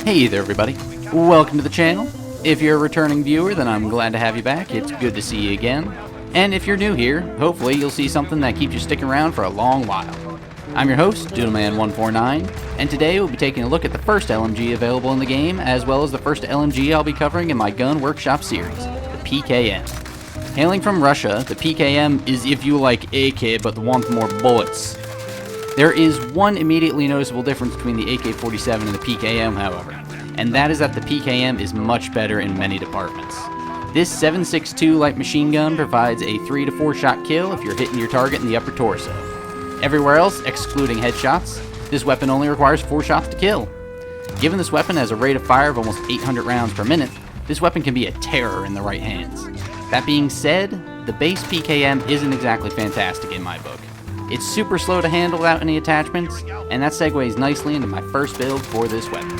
Hey there everybody, welcome to the channel. If you're a returning viewer, then I'm glad to have you back. It's good to see you again. And if you're new here, hopefully you'll see something that keeps you sticking around for a long while. I'm your host, Doodleman149, and today we'll be taking a look at the first LMG available in the game, as well as the first LMG I'll be covering in my Gun Workshop series, the PKM. Hailing from Russia, the PKM is if you like AK but want more bullets. There is one immediately noticeable difference between the AK-47 and the PKM, however, and that is that the PKM is much better in many departments. This 7.62 light machine gun provides a 3 to 4 shot kill if you're hitting your target in the upper torso. Everywhere else, excluding headshots, this weapon only requires 4 shots to kill. Given this weapon has a rate of fire of almost 800 rounds per minute, this weapon can be a terror in the right hands. That being said, the base PKM isn't exactly fantastic in my book. It's super slow to handle without any attachments, and that segues nicely into my first build for this weapon.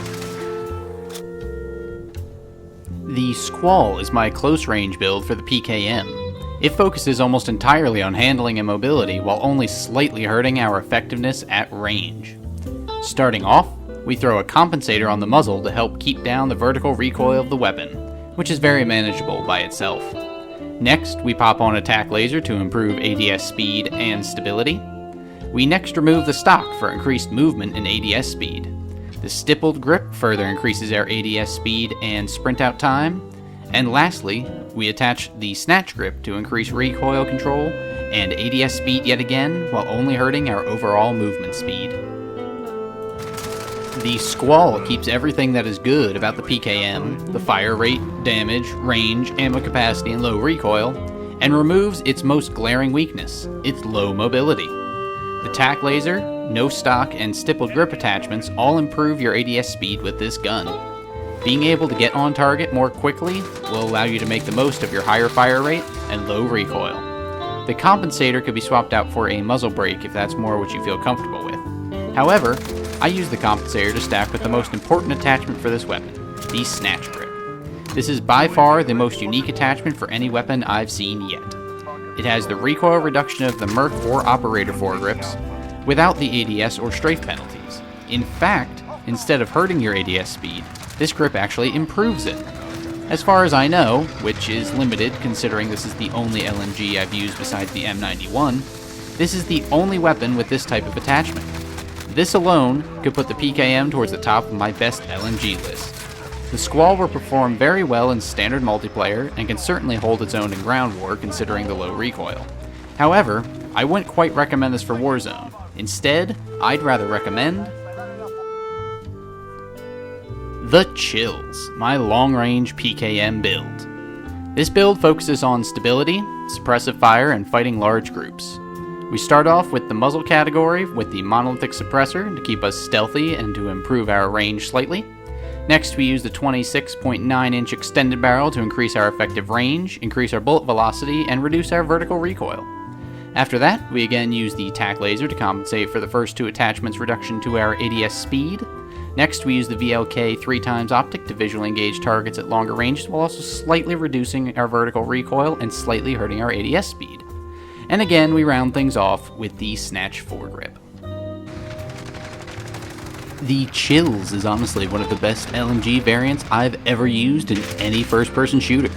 The Squall is my close range build for the PKM. It focuses almost entirely on handling and mobility while only slightly hurting our effectiveness at range. Starting off, we throw a compensator on the muzzle to help keep down the vertical recoil of the weapon, which is very manageable by itself. Next, we pop on a tack laser to improve ADS speed and stability. We next remove the stock for increased movement and ADS speed. The stippled grip further increases our ADS speed and sprint out time. And lastly, we attach the snatch grip to increase recoil control and ADS speed yet again, while only hurting our overall movement speed. The Squall keeps everything that is good about the PKM, the fire rate, damage, range, ammo capacity, and low recoil, and removes its most glaring weakness, its low mobility. The tack laser, no stock, and stippled grip attachments all improve your ADS speed with this gun. Being able to get on target more quickly will allow you to make the most of your higher fire rate and low recoil. The compensator could be swapped out for a muzzle brake if that's more what you feel comfortable with. However, I use the compensator to stack with the most important attachment for this weapon, the snatch grip. This is by far the most unique attachment for any weapon I've seen yet. It has the recoil reduction of the Merc or Operator foregrips, without the ADS or strafe penalties. In fact, instead of hurting your ADS speed, this grip actually improves it. As far as I know, which is limited considering this is the only LMG I've used besides the M91, this is the only weapon with this type of attachment. This alone could put the PKM towards the top of my best LMG list. The Squall will perform very well in standard multiplayer and can certainly hold its own in ground war considering the low recoil. However, I wouldn't quite recommend this for Warzone. Instead, I'd rather recommend the Chills, my long-range PKM build. This build focuses on stability, suppressive fire, and fighting large groups. We start off with the muzzle category with the monolithic suppressor to keep us stealthy and to improve our range slightly. Next, we use the 26.9-inch extended barrel to increase our effective range, increase our bullet velocity, and reduce our vertical recoil. After that, we again use the tack laser to compensate for the first 2 attachments reduction to our ADS speed. Next, we use the VLK 3x optic to visually engage targets at longer ranges while also slightly reducing our vertical recoil and slightly hurting our ADS speed. And again, we round things off with the snatch foregrip. The Chills is honestly one of the best LMG variants I've ever used in any first-person shooter.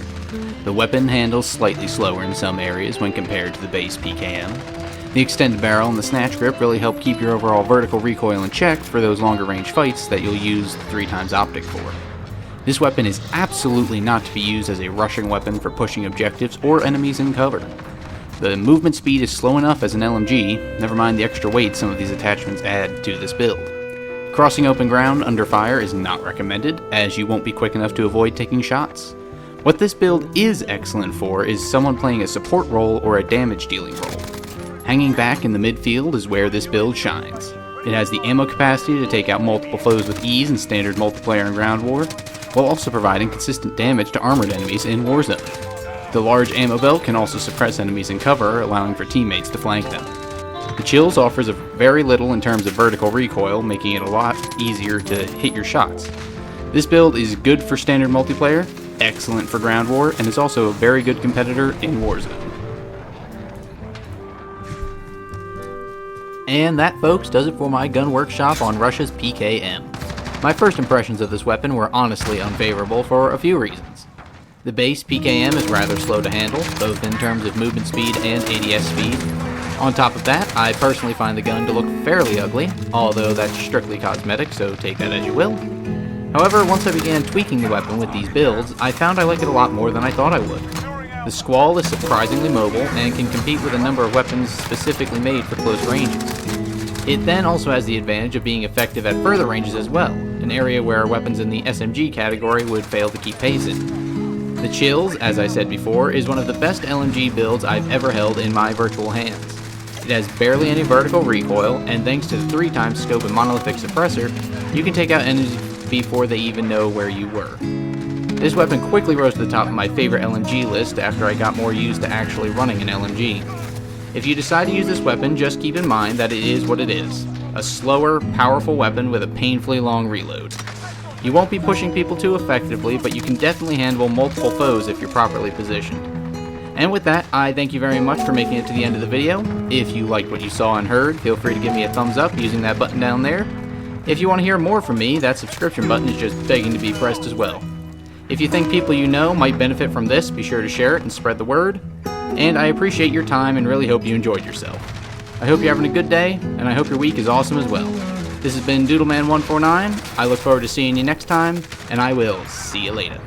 The weapon handles slightly slower in some areas when compared to the base PKM. The extended barrel and the snatch grip really help keep your overall vertical recoil in check for those longer range fights that you'll use the 3x optic for. This weapon is absolutely not to be used as a rushing weapon for pushing objectives or enemies in cover. The movement speed is slow enough as an LMG, never mind the extra weight some of these attachments add to this build. Crossing open ground under fire is not recommended, as you won't be quick enough to avoid taking shots. What this build is excellent for is someone playing a support role or a damage dealing role. Hanging back in the midfield is where this build shines. It has the ammo capacity to take out multiple foes with ease in standard multiplayer and ground war, while also providing consistent damage to armored enemies in Warzone. The large ammo belt can also suppress enemies in cover, allowing for teammates to flank them. The Chills offers very little in terms of vertical recoil, making it a lot easier to hit your shots. This build is good for standard multiplayer, excellent for ground war, and is also a very good competitor in Warzone. And that, folks, does it for my gun workshop on Russia's PKM. My first impressions of this weapon were honestly unfavorable for a few reasons. The base PKM is rather slow to handle, both in terms of movement speed and ADS speed. On top of that, I personally find the gun to look fairly ugly, although that's strictly cosmetic, so take that as you will. However, once I began tweaking the weapon with these builds, I found I like it a lot more than I thought I would. The Squall is surprisingly mobile and can compete with a number of weapons specifically made for close ranges. It then also has the advantage of being effective at further ranges as well, an area where weapons in the SMG category would fail to keep pace in. The Chills, as I said before, is one of the best LMG builds I've ever held in my virtual hands. It has barely any vertical recoil, and thanks to the 3x scope and monolithic suppressor, you can take out enemies before they even know where you were. This weapon quickly rose to the top of my favorite LMG list after I got more used to actually running an LMG. If you decide to use this weapon, just keep in mind that it is what it is. A slower, powerful weapon with a painfully long reload. You won't be pushing people too effectively, but you can definitely handle multiple foes if you're properly positioned. And with that, I thank you very much for making it to the end of the video. If you liked what you saw and heard, feel free to give me a thumbs up using that button down there. If you want to hear more from me, that subscription button is just begging to be pressed as well. If you think people you know might benefit from this, be sure to share it and spread the word. And I appreciate your time and really hope you enjoyed yourself. I hope you're having a good day, and I hope your week is awesome as well. This has been Doodleman149. I look forward to seeing you next time, and I will see you later.